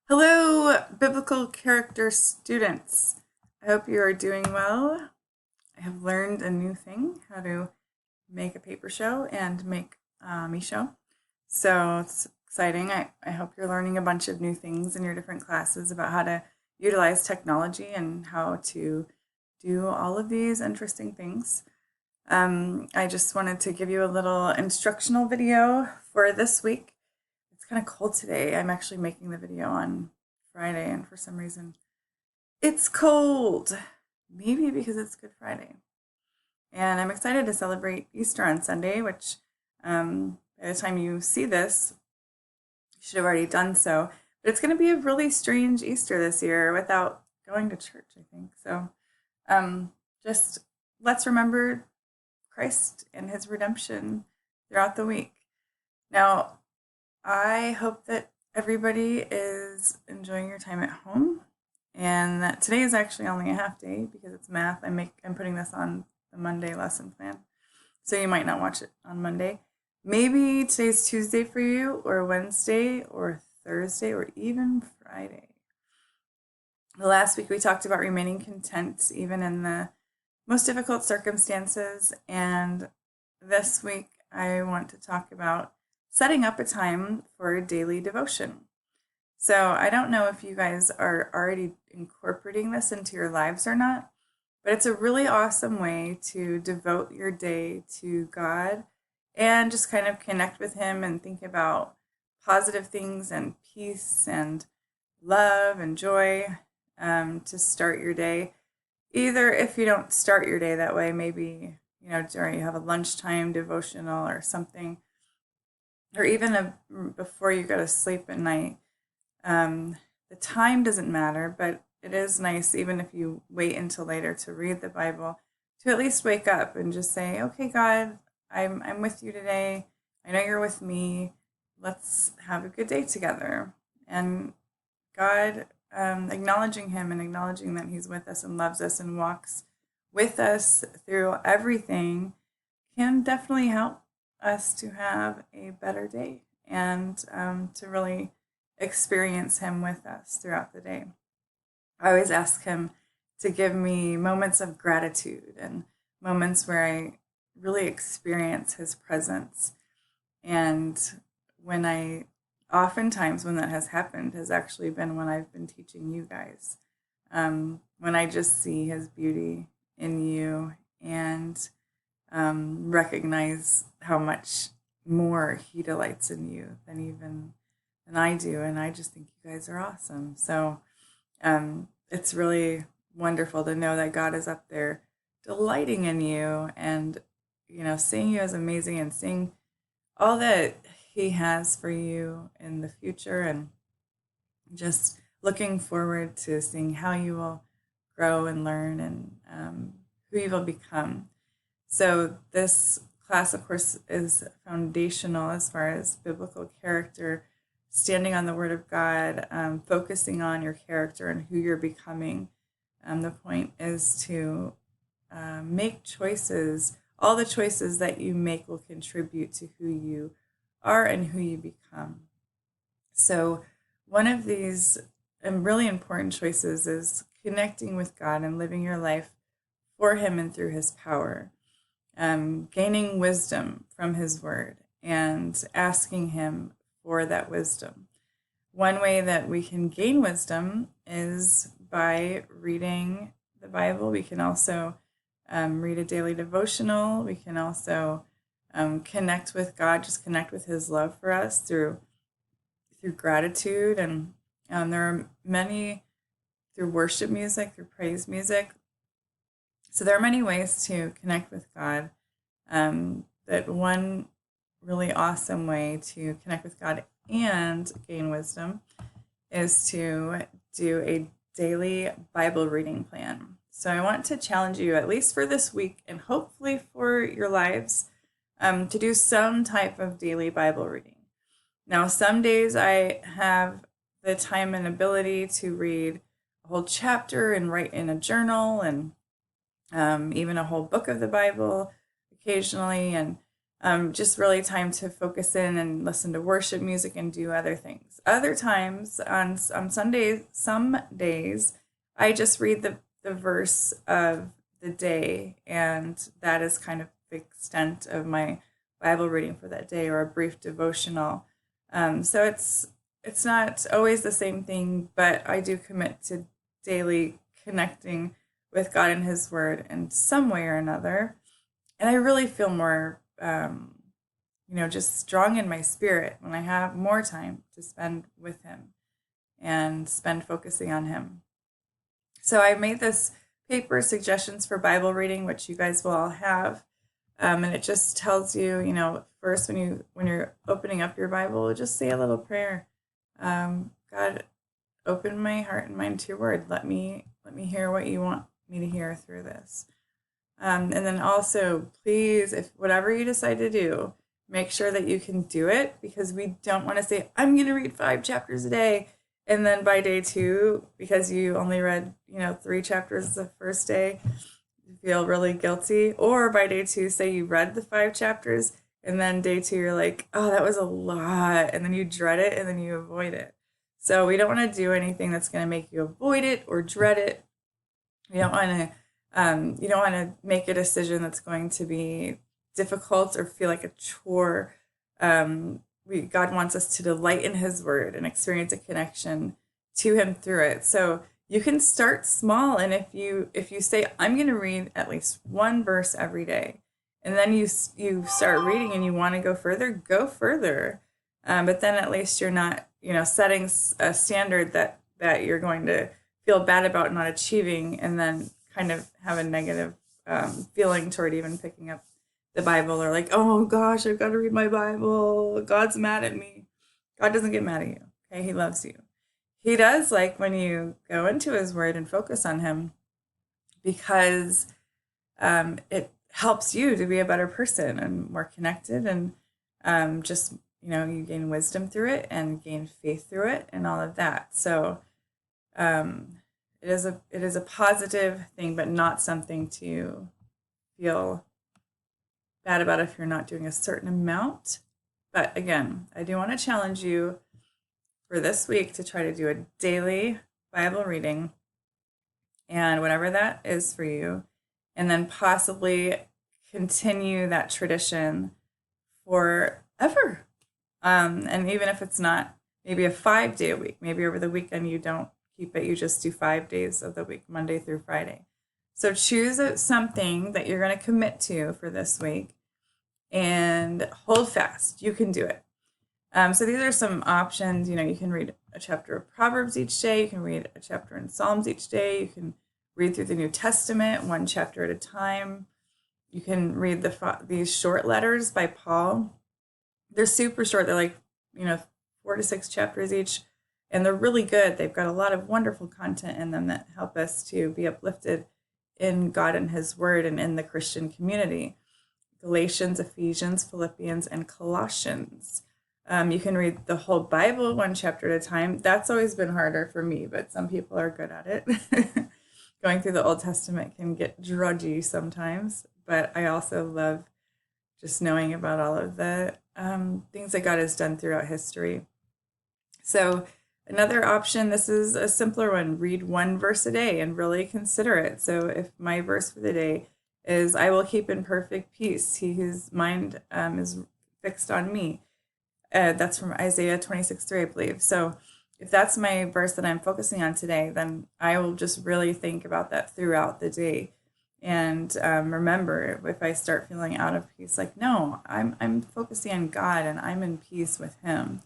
Hello, biblical character students. I hope you are doing well. I have learned a new thing, how to make a paper show and make me show. So it's exciting. I hope you're learning a bunch of new things in your different classes about how to utilize technology and how to do all of these interesting things. I just wanted to give you a little instructional video for this week. It's kind of cold today. I'm actually making the video on Friday, and for some reason, it's cold. Maybe because it's Good Friday. And I'm excited to celebrate Easter on Sunday, which by the time you see this, you should have already done so. But it's going to be a really strange Easter this year without going to church, I think. So um, just let's remember Christ and his redemption throughout the week. Now, I hope that everybody is enjoying your time at home and that today is actually only a half day because it's math. I'm putting this on the Monday lesson plan. So you might not watch it on Monday. Maybe today's Tuesday for you or Wednesday or Thursday or even Friday. The last week we talked about remaining content even in the most difficult circumstances, and this week I want to talk about setting up a time for daily devotion. So I don't know if you guys are already incorporating this into your lives or not, but it's a really awesome way to devote your day to God and just kind of connect with him and think about positive things and peace and love and joy to start your day. Either if you don't start your day that way, maybe, during you have a lunchtime devotional or something, or even before you go to sleep at night. The time doesn't matter, but it is nice, even if you wait until later to read the Bible, to at least wake up and just say, okay, God, I'm with you today. I know you're with me. Let's have a good day together. And God, acknowledging him and acknowledging that he's with us and loves us and walks with us through everything can definitely help us to have a better day and to really experience him with us throughout the day. I always ask him to give me moments of gratitude and moments where I really experience his presence. And when I oftentimes when that has happened has actually been when I've been teaching you guys. When I just see his beauty in you and recognize how much more he delights in you than I do, and I just think you guys are awesome. So it's really wonderful to know that God is up there delighting in you and seeing you as amazing and seeing all that he has for you in the future, and just looking forward to seeing how you will grow and learn and who you will become. So this class, of course, is foundational as far as biblical character, standing on the Word of God, focusing on your character and who you're becoming. The point is to make choices. All the choices that you make will contribute to who you are and who you become. So one of these really important choices is connecting with God and living your life for him and through his power, gaining wisdom from his word and asking him for that wisdom. One way that we can gain wisdom is by reading the Bible. We can also read a daily devotional. We can also connect with God, just connect with his love for us through gratitude. And there are many through worship music, through praise music. So there are many ways to connect with God. That one really awesome way to connect with God and gain wisdom is to do a daily Bible reading plan. So I want to challenge you, at least for this week and hopefully for your lives, to do some type of daily Bible reading. Now, some days I have the time and ability to read a whole chapter and write in a journal, and even a whole book of the Bible occasionally. And just really time to focus in and listen to worship music and do other things. Other times on Sundays, some days, I just read the verse of the day, and that is kind of the extent of my Bible reading for that day, or a brief devotional. So it's not always the same thing, but I do commit to daily connecting with God and His Word in some way or another. And I really feel more, just strong in my spirit when I have more time to spend with Him and spend focusing on Him. So I made this paper, Suggestions for Bible Reading, which you guys will all have. And it just tells you, first when you're opening up your Bible, just say a little prayer. God, open my heart and mind to your word. Let me hear what you want me to hear through this. And then also, please, if whatever you decide to do, make sure that you can do it, because we don't want to say, I'm going to read 5 chapters a day. And then by day 2, because you only read, 3 chapters the first day, you feel really guilty. Or by day 2, say you read the 5 chapters, and then day 2, you're like, oh, that was a lot. And then you dread it, and then you avoid it. So we don't want to do anything that's going to make you avoid it or dread it. You don't want to make a decision that's going to be difficult or feel like a chore. God wants us to delight in His Word and experience a connection to Him through it. So you can start small, and if you say, I'm going to read at least one verse every day, and then you start reading and you want to go further, go further. But then at least you're not setting a standard that you're going to feel bad about not achieving, and then kind of have a negative feeling toward even picking up the Bible, or like, oh gosh, I've got to read my Bible. God's mad at me. God doesn't get mad at you. Okay, He loves you. He does like when you go into His Word and focus on Him, because it helps you to be a better person and more connected, and just you gain wisdom through it and gain faith through it and all of that. So it is a positive thing, but not something to feel bad about if you're not doing a certain amount. But again, I do want to challenge you for this week to try to do a daily Bible reading, and whatever that is for you, and then possibly continue that tradition forever. And even if it's not maybe a 5-day a week, maybe over the weekend you don't keep it, you just do 5 days of the week, Monday through Friday. So choose something that you're going to commit to for this week and hold fast. You can do it. So these are some options. You can read a chapter of Proverbs each day. You can read a chapter in Psalms each day. You can read through the New Testament, one chapter at a time. You can read these short letters by Paul. They're super short. They're like, 4 to 6 chapters each, and they're really good. They've got a lot of wonderful content in them that help us to be uplifted in God and His Word and in the Christian community. Galatians, Ephesians, Philippians, and Colossians. You can read the whole Bible one chapter at a time. That's always been harder for me, but some people are good at it. Going through the Old Testament can get drudgy sometimes, but I also love just knowing about all of the things that God has done throughout history. So another option, this is a simpler one, read one verse a day and really consider it. So if my verse for the day is, I will keep in perfect peace he whose mind is fixed on me. That's from Isaiah 26:3, I believe. So if that's my verse that I'm focusing on today, then I will just really think about that throughout the day. And remember, if I start feeling out of peace, like, no, I'm focusing on God and I'm in peace with Him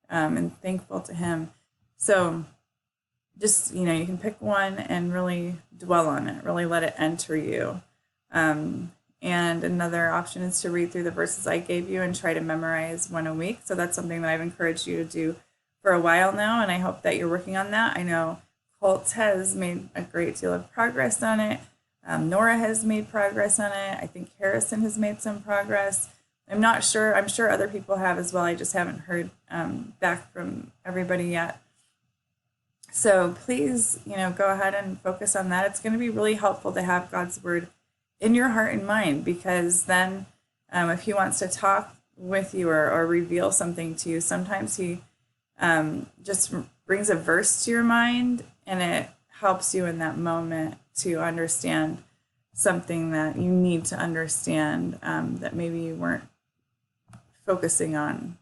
and thankful to Him. So just, you can pick one and really dwell on it, really let it enter you. And another option is to read through the verses I gave you and try to memorize one a week. So that's something that I've encouraged you to do for a while now, and I hope that you're working on that. I know Colt has made a great deal of progress on it. Nora has made progress on it. I think Harrison has made some progress. I'm not sure. I'm sure other people have as well. I just haven't heard back from everybody yet. So please, go ahead and focus on that. It's going to be really helpful to have God's Word in your heart and mind, because then If he wants to talk with you or reveal something to you, sometimes he just brings a verse to your mind, and it helps you in that moment to understand something that you need to understand, that maybe you weren't focusing on.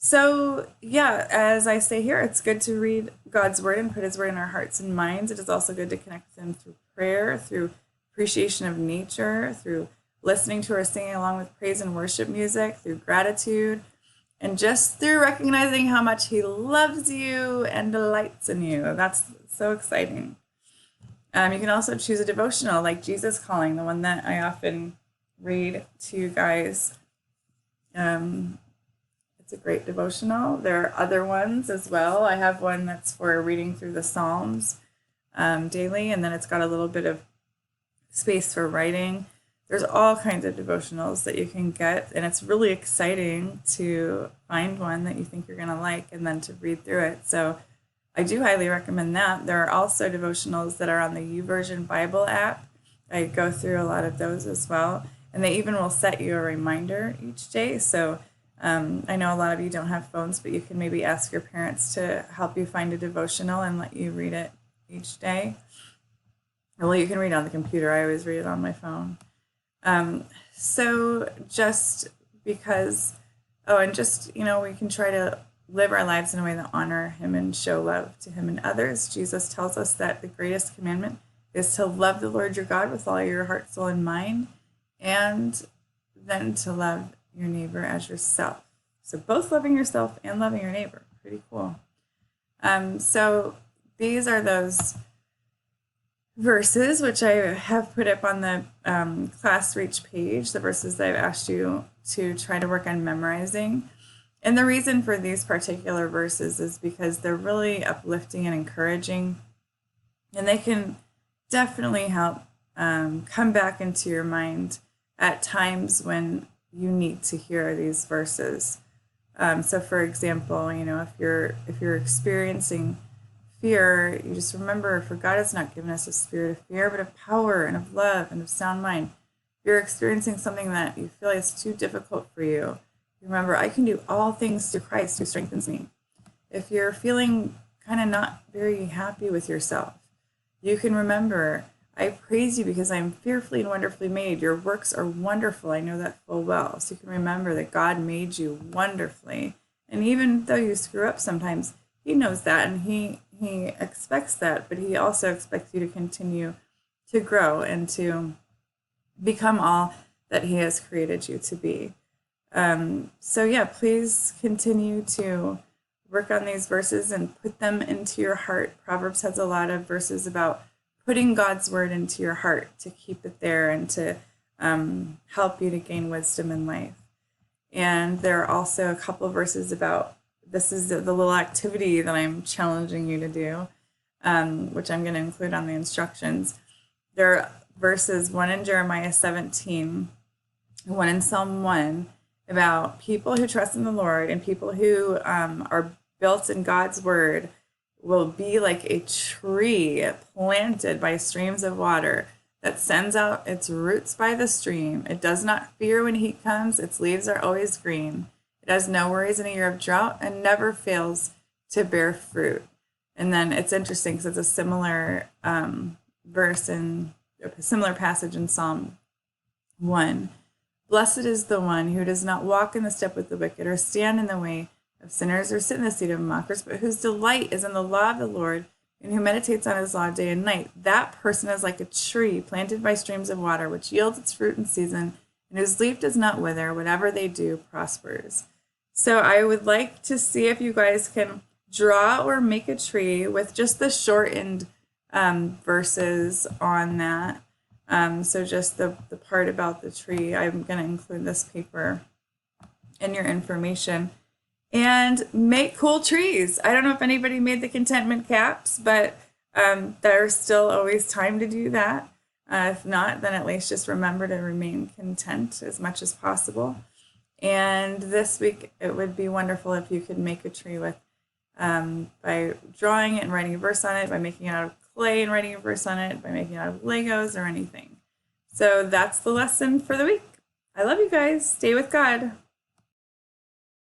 So, yeah, as I say here, it's good to read God's word and put his word in our hearts and minds. It is also good to connect with him through prayer, through appreciation of nature, through listening to or singing along with praise and worship music, through gratitude, and just through recognizing how much he loves you and delights in you. That's so exciting. You can also choose a devotional like Jesus Calling, the one that I often read to you guys. It's a great devotional. There are other ones as well. I have one that's for reading through the Psalms daily, and then it's got a little bit of space for writing. There's all kinds of devotionals that you can get, and it's really exciting to find one that you think you're going to like and then to read through it. So I do highly recommend that. There are also devotionals that are on the YouVersion Bible app. I go through a lot of those as well, and they even will set you a reminder each day. So I know a lot of you don't have phones, but you can maybe ask your parents to help you find a devotional and let you read it each day. Well, you can read it on the computer. I always read it on my phone. So just because, and just, we can try to live our lives in a way that honor him and show love to him and others. Jesus tells us that the greatest commandment is to love the Lord your God with all your heart, soul, and mind, and then to love your neighbor as yourself. So both loving yourself and loving your neighbor. Pretty cool. So these are those verses, which I have put up on the Class Reach page, the verses that I've asked you to try to work on memorizing. And the reason for these particular verses is because they're really uplifting and encouraging, and they can definitely help come back into your mind at times when you need to hear these verses. So, for example, if you're experiencing fear, you just remember, for God has not given us a spirit of fear, but of power and of love and of sound mind. If you're experiencing something that you feel is too difficult for you, remember, I can do all things through Christ who strengthens me. If you're feeling kind of not very happy with yourself, you can remember, I praise you because I am fearfully and wonderfully made. Your works are wonderful. I know that full well. So you can remember that God made you wonderfully. And even though you screw up sometimes, he knows that, and he expects that, but he also expects you to continue to grow and to become all that he has created you to be. So yeah, please continue to work on these verses and put them into your heart. Proverbs has a lot of verses about putting God's word into your heart to keep it there and to help you to gain wisdom in life. And there are also a couple of verses about, this is the little activity that I'm challenging you to do, which I'm going to include on the instructions. There are verses, one in Jeremiah 17, one in Psalm 1, about people who trust in the Lord and people who are built in God's word will be like a tree planted by streams of water that sends out its roots by the stream. It does not fear when heat comes. Its leaves are always green. It has no worries in a year of drought and never fails to bear fruit. And then it's interesting because it's a similar verse in a similar passage in Psalm 1. Blessed is the one who does not walk in the step with the wicked, or stand in the way of sinners, or sit in the seat of mockers, but whose delight is in the law of the Lord, and who meditates on his law day and night. That person is like a tree planted by streams of water, which yields its fruit in season, and whose leaf does not wither. Whatever they do prospers. So I would like to see if you guys can draw or make a tree with just the shortened verses on that. So just the part about the tree, I'm going to include this paper in your information. And make cool trees. I don't know if anybody made the contentment caps, but there's still always time to do that. If not, then at least just remember to remain content as much as possible. And this week, it would be wonderful if you could make a tree with, by drawing it and writing a verse on it, by making it out of clay and writing a verse on it, by making it out of Legos or anything. So that's the lesson for the week. I love you guys. Stay with God.